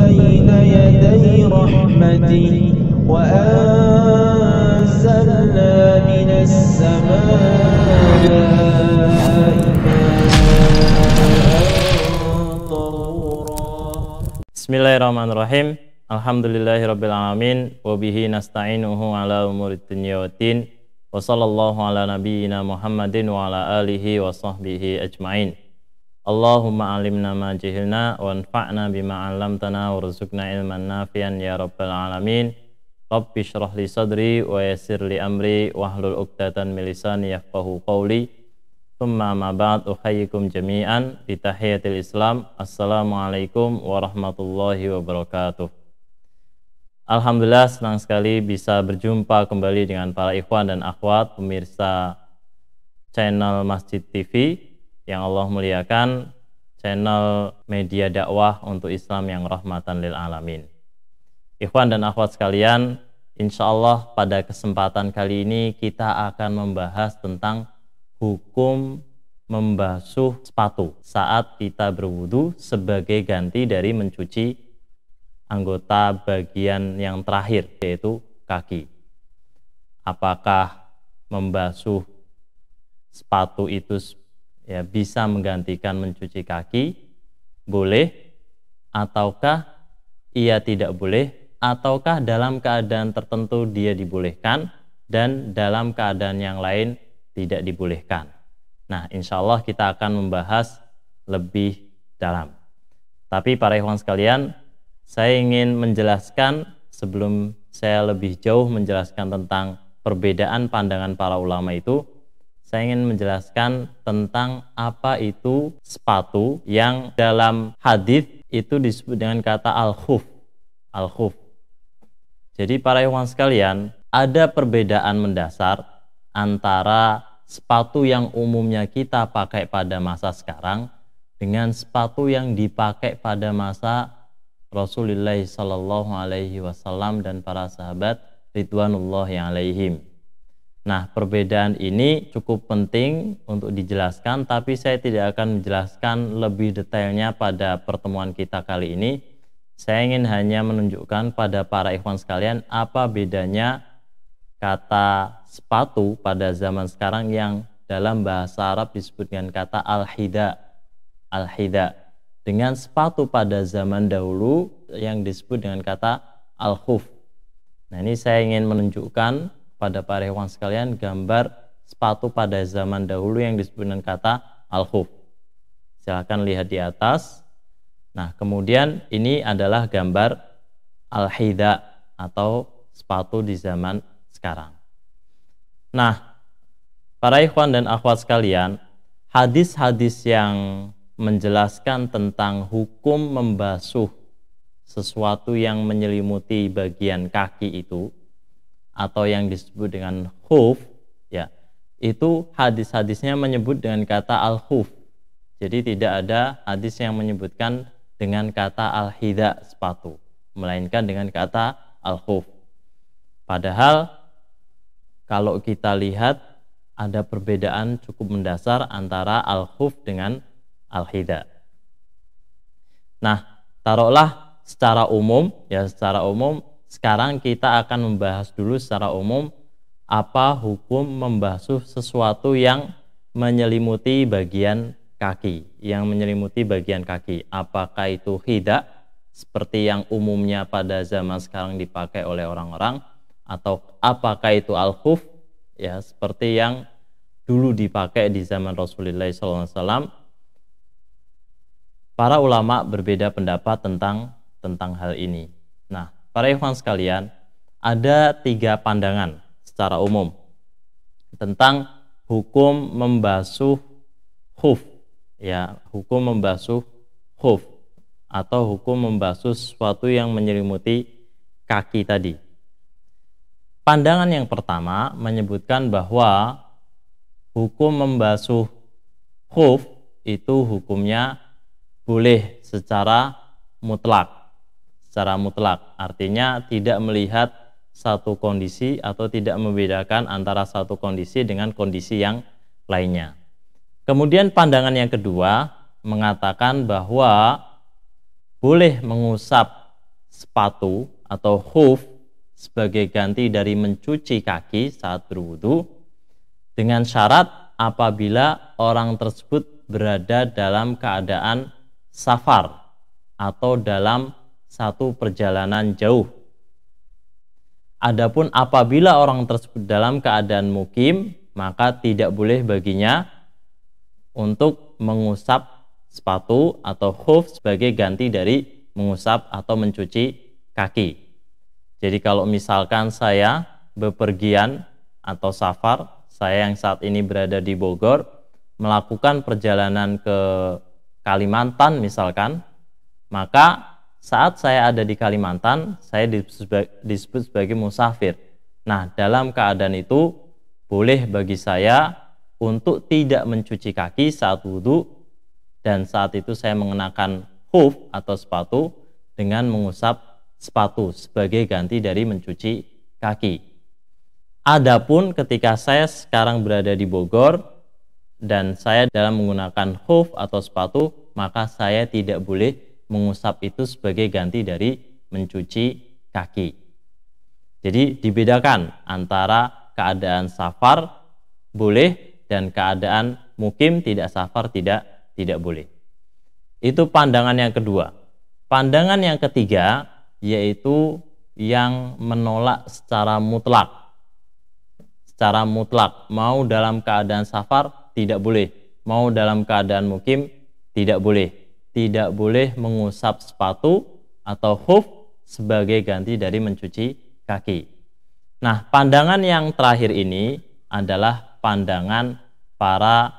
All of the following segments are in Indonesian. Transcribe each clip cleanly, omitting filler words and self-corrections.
بين يدي رحمته وأنزلنا من السماء ماء طهورا. Bismillahirrahmanirrahim. Alhamdulillahirrabbilalamin. Wabihi nasta'inuhu ala umurid dunya waddin. Wa sallallahu ala nabiyyina Muhammadin wa ala alihi wa sahbihi ajma'in. Allahumma alimna ma jahilna wa anfa'na bima 'allamtana warzuqna ilman nafi'an ya rabbal alamin. Rabbi shrah li sadri wa yassir li amri wahlul 'uqdatam min lisani yafqahu qawli. Tsumma ma ba'd, uhayyikum jami'an bi tahiyatil Islam. Assalamualaikum warahmatullahi wabarakatuh. Alhamdulillah, senang sekali bisa berjumpa kembali dengan para ikhwan dan akhwat pemirsa channel Masjid TV yang Allah muliakan, channel media dakwah untuk Islam yang rahmatan lil alamin. Ikhwan dan akhwat sekalian, insya Allah pada kesempatan kali ini kita akan membahas tentang hukum membasuh sepatu saat kita berwudu sebagai ganti dari mencuci anggota bagian yang terakhir, yaitu kaki. Apakah membasuh sepatu itu bisa menggantikan mencuci kaki? Boleh, ataukah ia tidak boleh, ataukah dalam keadaan tertentu dia dibolehkan dan dalam keadaan yang lain tidak dibolehkan? Nah, insya Allah kita akan membahas lebih dalam. Tapi para ikhwan sekalian, saya ingin menjelaskan sebelum saya lebih jauh menjelaskan tentang perbedaan pandangan para ulama itu, saya ingin menjelaskan tentang apa itu sepatu yang dalam hadis itu disebut dengan kata al-khuf. Al-khuf. Jadi para ikhwan sekalian, ada perbedaan mendasar antara sepatu yang umumnya kita pakai pada masa sekarang dengan sepatu yang dipakai pada masa Rasulullah Sallallahu Alaihi Wasallam dan para sahabat ridwanullahi alaihim. Nah, perbedaan ini cukup penting untuk dijelaskan, tapi saya tidak akan menjelaskan lebih detailnya pada pertemuan kita kali ini. Saya ingin hanya menunjukkan pada para ikhwan sekalian apa bedanya kata sepatu pada zaman sekarang yang dalam bahasa Arab disebut dengan kata al-hida. Al-hida. Dengan sepatu pada zaman dahulu yang disebut dengan kata al-khuf. Nah, ini saya ingin menunjukkan pada para ikhwan sekalian gambar sepatu pada zaman dahulu yang disebut dengan kata al-khuf. Silakan lihat di atas. Nah, kemudian ini adalah gambar al-hida atau sepatu di zaman sekarang. Nah, para ikhwan dan akhwat sekalian, hadis-hadis yang menjelaskan tentang hukum membasuh sesuatu yang menyelimuti bagian kaki itu atau yang disebut dengan khuf, ya, itu hadis-hadisnya menyebut dengan kata al-khuf. Jadi tidak ada hadis yang menyebutkan dengan kata al-hida sepatu, melainkan dengan kata al-khuf. Padahal kalau kita lihat ada perbedaan cukup mendasar antara al-khuf dengan al-hida. Nah, taruhlah secara umum, sekarang kita akan membahas dulu secara umum apa hukum membasuh sesuatu yang menyelimuti bagian kaki, apakah itu hida seperti yang umumnya pada zaman sekarang dipakai oleh orang-orang, atau apakah itu al-khuf, ya, seperti yang dulu dipakai di zaman Rasulullah SAW. Para ulama berbeda pendapat tentang hal ini. Nah, para ikhwan sekalian, ada 3 pandangan secara umum tentang hukum membasuh khuf, ya, hukum membasuh khuf atau hukum membasuh sesuatu yang menyelimuti kaki tadi. Pandangan yang pertama menyebutkan bahwa hukum membasuh khuf itu hukumnya boleh secara mutlak. Artinya tidak melihat satu kondisi atau tidak membedakan antara satu kondisi dengan kondisi yang lainnya. Kemudian pandangan yang kedua mengatakan bahwa boleh mengusap sepatu atau khuf sebagai ganti dari mencuci kaki saat berwudu dengan syarat apabila orang tersebut berada dalam keadaan safar atau dalam satu perjalanan jauh. Adapun apabila orang tersebut dalam keadaan mukim, maka tidak boleh baginya untuk mengusap sepatu atau khuf sebagai ganti dari mengusap atau mencuci kaki. Jadi kalau misalkan saya bepergian atau safar, saya yang saat ini berada di Bogor, melakukan perjalanan ke Kalimantan misalkan, maka saat saya ada di Kalimantan, saya disebut sebagai musafir. Nah, dalam keadaan itu, boleh bagi saya untuk tidak mencuci kaki saat wudhu, dan saat itu saya mengenakan khuf atau sepatu dengan mengusap sepatu sebagai ganti dari mencuci kaki. Adapun ketika saya sekarang berada di Bogor, dan saya dalam menggunakan khuf atau sepatu, maka saya tidak boleh mengusap itu sebagai ganti dari mencuci kaki. Jadi dibedakan antara keadaan safar boleh dan keadaan mukim tidak safar tidak boleh. Itu pandangan yang kedua. Pandangan yang ketiga yaitu yang menolak secara mutlak. Secara mutlak, mau dalam keadaan safar tidak boleh, mau dalam keadaan mukim tidak boleh. Tidak boleh mengusap sepatu atau khuf sebagai ganti dari mencuci kaki. Nah, pandangan yang terakhir ini adalah pandangan para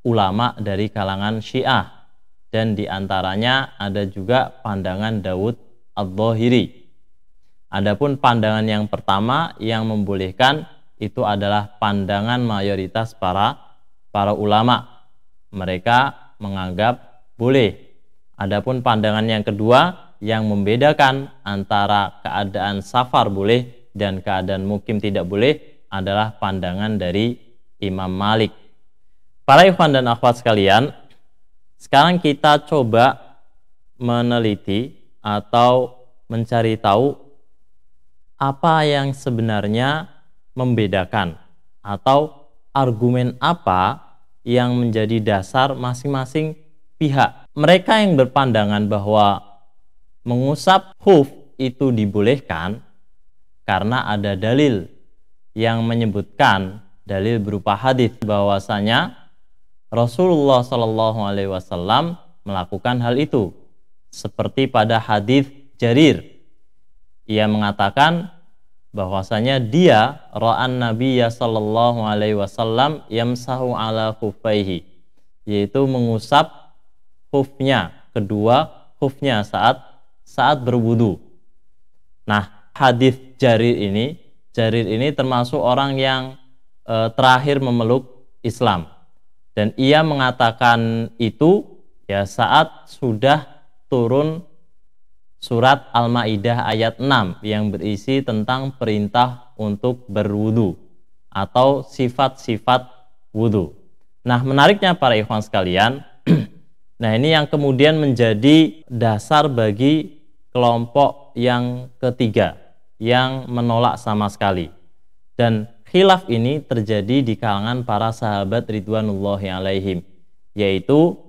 ulama dari kalangan Syiah, dan diantaranya ada juga pandangan Daud Adh-Dhahiri. Adapun pandangan yang pertama yang membolehkan itu adalah pandangan mayoritas para ulama. Mereka menganggap boleh. Adapun pandangan yang kedua yang membedakan antara keadaan safar boleh dan keadaan mukim tidak boleh adalah pandangan dari Imam Malik. Para ikhwan dan akhwat sekalian, sekarang kita coba meneliti atau mencari tahu apa yang sebenarnya membedakan atau argumen apa yang menjadi dasar masing-masing pihak. Mereka yang berpandangan bahwa mengusap khuf itu dibolehkan karena ada dalil yang menyebutkan, dalil berupa hadis bahwasanya Rasulullah SAW melakukan hal itu. Seperti pada hadis Jarir, ia mengatakan bahwasanya dia ra'an Nabiyya sallallahu alaihi wasallam yamsahu ala khuffaihi, yaitu mengusap khufnya, kedua khufnya saat berwudu. Nah, hadis Jarir ini termasuk orang yang terakhir memeluk Islam, dan ia mengatakan itu ya saat sudah turun surat Al-Maidah ayat 6 yang berisi tentang perintah untuk berwudu atau sifat-sifat wudu. Nah, menariknya para ikhwan sekalian, nah ini yang kemudian menjadi dasar bagi kelompok yang ketiga yang menolak sama sekali. Dan khilaf ini terjadi di kalangan para sahabat ridwanullahi alaihim, yaitu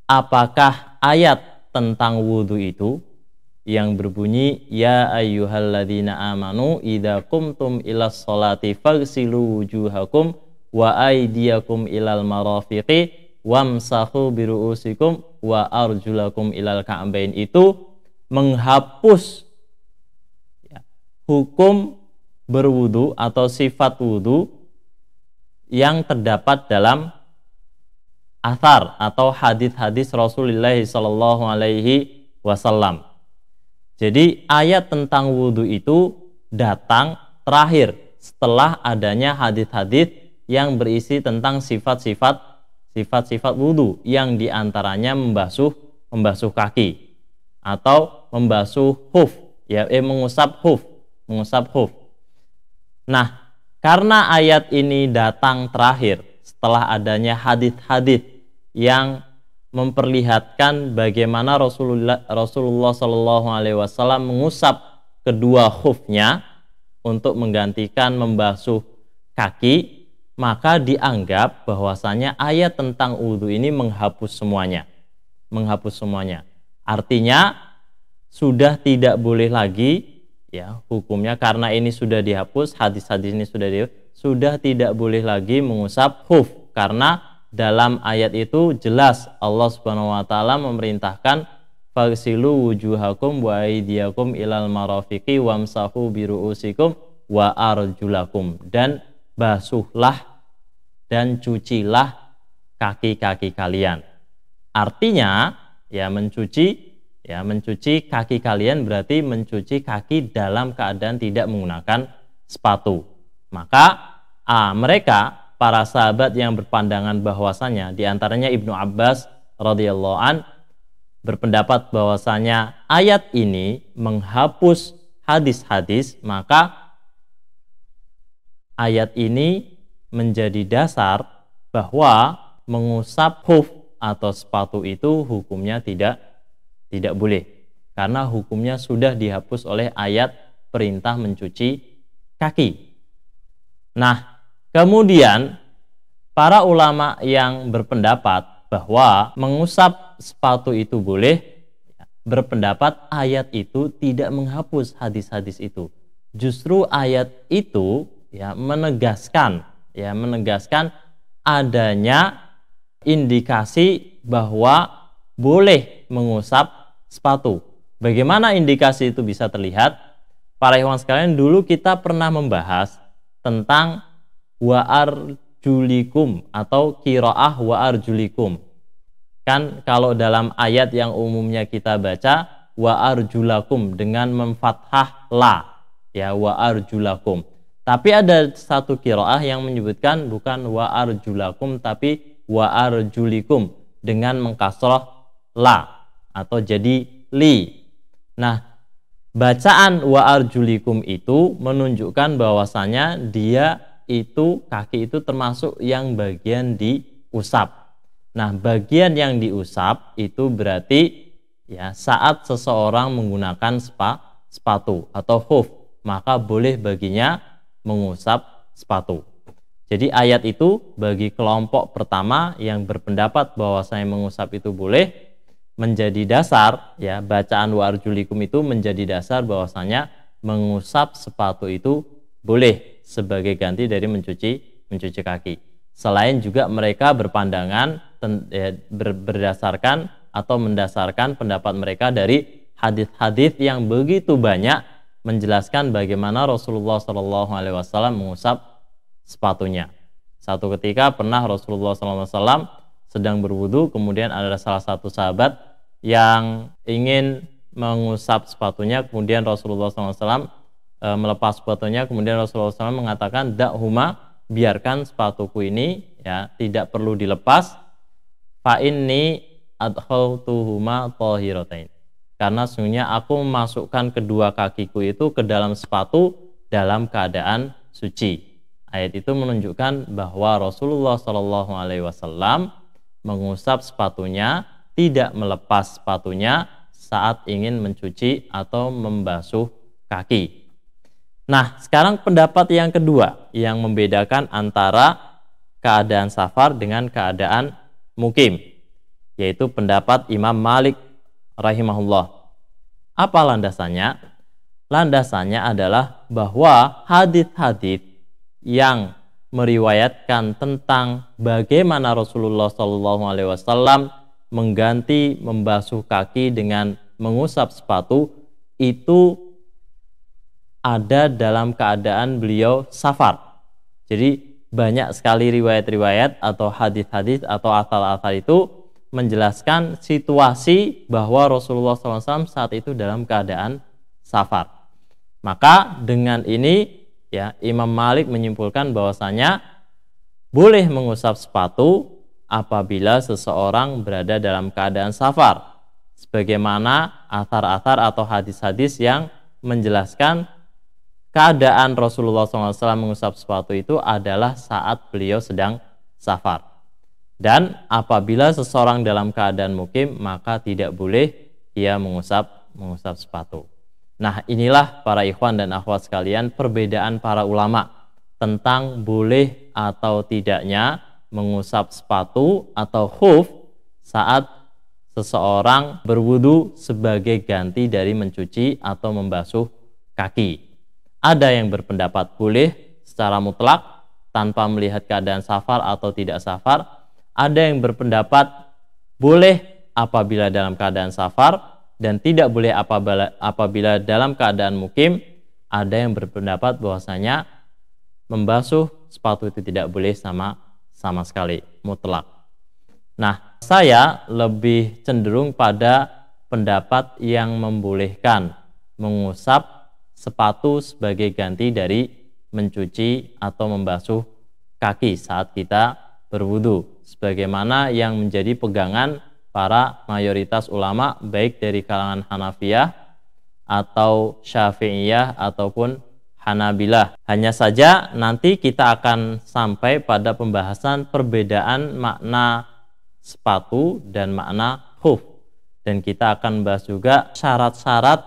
apakah ayat tentang wudu itu yang berbunyi ya ayyuhalladzina amanu idza qumtum ilas sholati faghsilu wujuhakum wa aydiyakum ilal marafiqi wamsahu biru'usikum wa arjulakum ilal ka'bain, itu menghapus hukum berwudu atau sifat wudu yang terdapat dalam athar atau hadis-hadis Rasulullah sallallahu alaihi wasallam. Jadi ayat tentang wudu itu datang terakhir setelah adanya hadis-hadis yang berisi tentang sifat-sifat wudu, yang diantaranya membasuh kaki atau membasuh khuf, mengusap khuf. Nah, karena ayat ini datang terakhir setelah adanya hadis-hadis yang memperlihatkan bagaimana Rasulullah Shallallahu Alaihi Wasallam mengusap kedua khufnya untuk menggantikan membasuh kaki, maka dianggap bahwasanya ayat tentang wudhu ini menghapus semuanya. Artinya sudah tidak boleh lagi ya hukumnya, karena ini sudah dihapus, hadis-hadis ini sudah tidak boleh lagi mengusap khuf, karena dalam ayat itu jelas Allah Subhanahu wa taala memerintahkan faghsilu wujuhakum wa aydiyakum ilal marafiqi wamsahu biru'usikum wa arjulakum, dan basuhlah dan cucilah kaki-kaki kalian. Artinya mencuci kaki kalian berarti mencuci kaki dalam keadaan tidak menggunakan sepatu. Maka mereka para sahabat yang berpandangan bahwasanya, diantaranya Ibnu Abbas radhiyallahu an berpendapat bahwasanya ayat ini menghapus hadis-hadis, maka ayat ini menjadi dasar bahwa mengusap khuf atau sepatu itu hukumnya tidak boleh, karena hukumnya sudah dihapus oleh ayat perintah mencuci kaki. Nah, kemudian para ulama yang berpendapat bahwa mengusap sepatu itu boleh, berpendapat ayat itu tidak menghapus hadis-hadis itu. Justru ayat itu menegaskan adanya indikasi bahwa boleh mengusap sepatu. Bagaimana indikasi itu bisa terlihat? Para ikhwan sekalian, dulu kita pernah membahas tentang wa arjulikum atau qiraah wa arjulikum. Kan kalau dalam ayat yang umumnya kita baca wa arjulakum dengan memfathah la, ya wa arjulakum. Tapi ada satu qiraah yang menyebutkan bukan wa arjulakum tapi wa arjulikum dengan mengkasrah la atau jadi li. Nah, bacaan wa arjulikum itu menunjukkan bahwasanya dia itu kaki itu termasuk yang bagian diusap. Nah, bagian yang diusap itu berarti ya saat seseorang menggunakan sepatu atau khuf, maka boleh baginya mengusap sepatu. Jadi ayat itu bagi kelompok pertama yang berpendapat bahwasanya mengusap itu boleh, menjadi dasar ya, bacaan wa arjulikum itu menjadi dasar bahwasanya mengusap sepatu itu boleh sebagai ganti dari mencuci kaki. Selain juga mereka berpandangan berdasarkan atau mendasarkan pendapat mereka dari hadis-hadis yang begitu banyak menjelaskan bagaimana Rasulullah SAW mengusap sepatunya. Satu ketika pernah Rasulullah SAW sedang berwudu, kemudian ada salah satu sahabat yang ingin mengusap sepatunya, kemudian Rasulullah SAW melepas sepatunya, kemudian Rasulullah SAW mengatakan da'huma, biarkan sepatuku ini ya tidak perlu dilepas, fa inni adkhaltuhuma thahiratain, karena sesungguhnya aku memasukkan kedua kakiku itu ke dalam sepatu dalam keadaan suci. Ayat itu menunjukkan bahwa Rasulullah SAW mengusap sepatunya, tidak melepas sepatunya saat ingin mencuci atau membasuh kaki. Nah, sekarang pendapat yang kedua yang membedakan antara keadaan safar dengan keadaan mukim, yaitu pendapat Imam Malik rahimahullah. Apa landasannya? Landasannya adalah bahwa hadis-hadis yang meriwayatkan tentang bagaimana Rasulullah SAW mengganti membasuh kaki dengan mengusap sepatu itu ada dalam keadaan beliau safar. Jadi banyak sekali riwayat-riwayat atau hadis-hadis atau asal-asal itu menjelaskan situasi bahwa Rasulullah SAW saat itu dalam keadaan safar. Maka dengan ini ya, Imam Malik menyimpulkan bahwasanya boleh mengusap sepatu apabila seseorang berada dalam keadaan safar, sebagaimana athar-athar atau hadis-hadis yang menjelaskan keadaan Rasulullah SAW mengusap sepatu itu adalah saat beliau sedang safar. Dan apabila seseorang dalam keadaan mukim, maka tidak boleh ia mengusap sepatu. Nah, inilah para ikhwan dan akhwat sekalian perbedaan para ulama tentang boleh atau tidaknya mengusap sepatu atau khuf saat seseorang berwudu sebagai ganti dari mencuci atau membasuh kaki. Ada yang berpendapat boleh secara mutlak tanpa melihat keadaan safar atau tidak safar. Ada yang berpendapat boleh apabila dalam keadaan safar dan tidak boleh apabila dalam keadaan mukim. Ada yang berpendapat bahwasanya membasuh sepatu itu tidak boleh sama sekali, mutlak. Nah, saya lebih cenderung pada pendapat yang membolehkan mengusap sepatu sebagai ganti dari mencuci atau membasuh kaki saat kita berwudu, sebagaimana yang menjadi pegangan para mayoritas ulama baik dari kalangan Hanafiyah atau Syafi'iyah ataupun Hanabilah. Hanya saja nanti kita akan sampai pada pembahasan perbedaan makna sepatu dan makna khuf, dan kita akan bahas juga syarat-syarat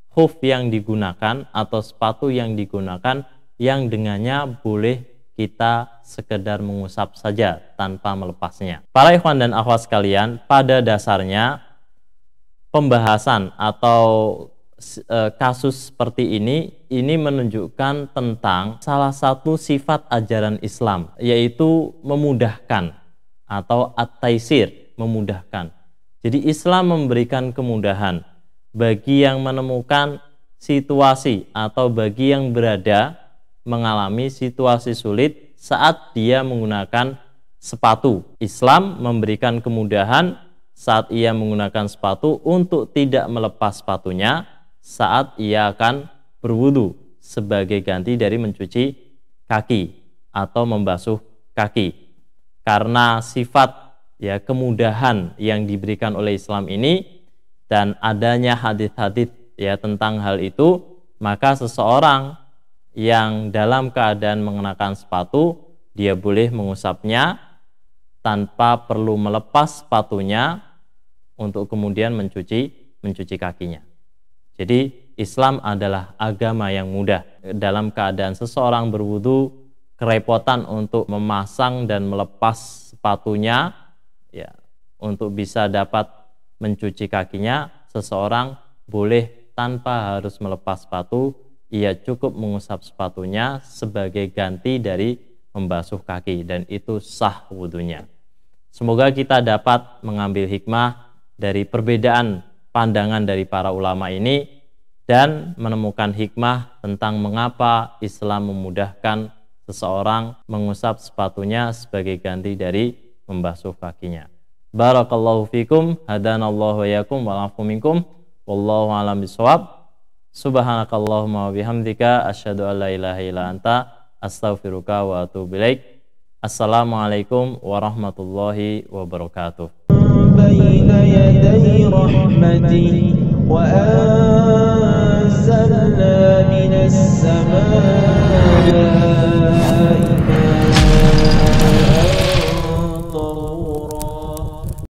khuf yang digunakan atau sepatu yang digunakan yang dengannya boleh kita sekedar mengusap saja tanpa melepasnya. Para ikhwan dan akhwat sekalian, pada dasarnya pembahasan atau kasus seperti ini menunjukkan tentang salah satu sifat ajaran Islam, yaitu memudahkan atau at-taisir, memudahkan. Jadi Islam memberikan kemudahan bagi yang menemukan situasi atau bagi yang berada mengalami situasi sulit saat dia menggunakan sepatu. Islam memberikan kemudahan saat ia menggunakan sepatu untuk tidak melepas sepatunya saat ia akan berwudu sebagai ganti dari mencuci kaki atau membasuh kaki. Karena sifat kemudahan yang diberikan oleh Islam ini dan adanya hadits-hadits tentang hal itu, maka seseorang yang dalam keadaan mengenakan sepatu, dia boleh mengusapnya tanpa perlu melepas sepatunya untuk kemudian mencuci kakinya. Jadi Islam adalah agama yang mudah. Dalam keadaan seseorang berwudu, kerepotan untuk memasang dan melepas sepatunya untuk bisa dapat mencuci kakinya, seseorang boleh tanpa harus melepas sepatu, ia cukup mengusap sepatunya sebagai ganti dari membasuh kaki, dan itu sah wudunya. Semoga kita dapat mengambil hikmah dari perbedaan pandangan dari para ulama ini dan menemukan hikmah tentang mengapa Islam memudahkan seseorang mengusap sepatunya sebagai ganti dari membasuh kakinya. Barakallahu fikum, hadanallahu wa yakum wa afu minkum, wallahu a'lam bishawab. Subhanakallahumma wa bihamdika asyhadu an la ilaha illa anta astaghfiruka wa atubu ilaik. Assalamualaikum warahmatullahi wabarakatuh.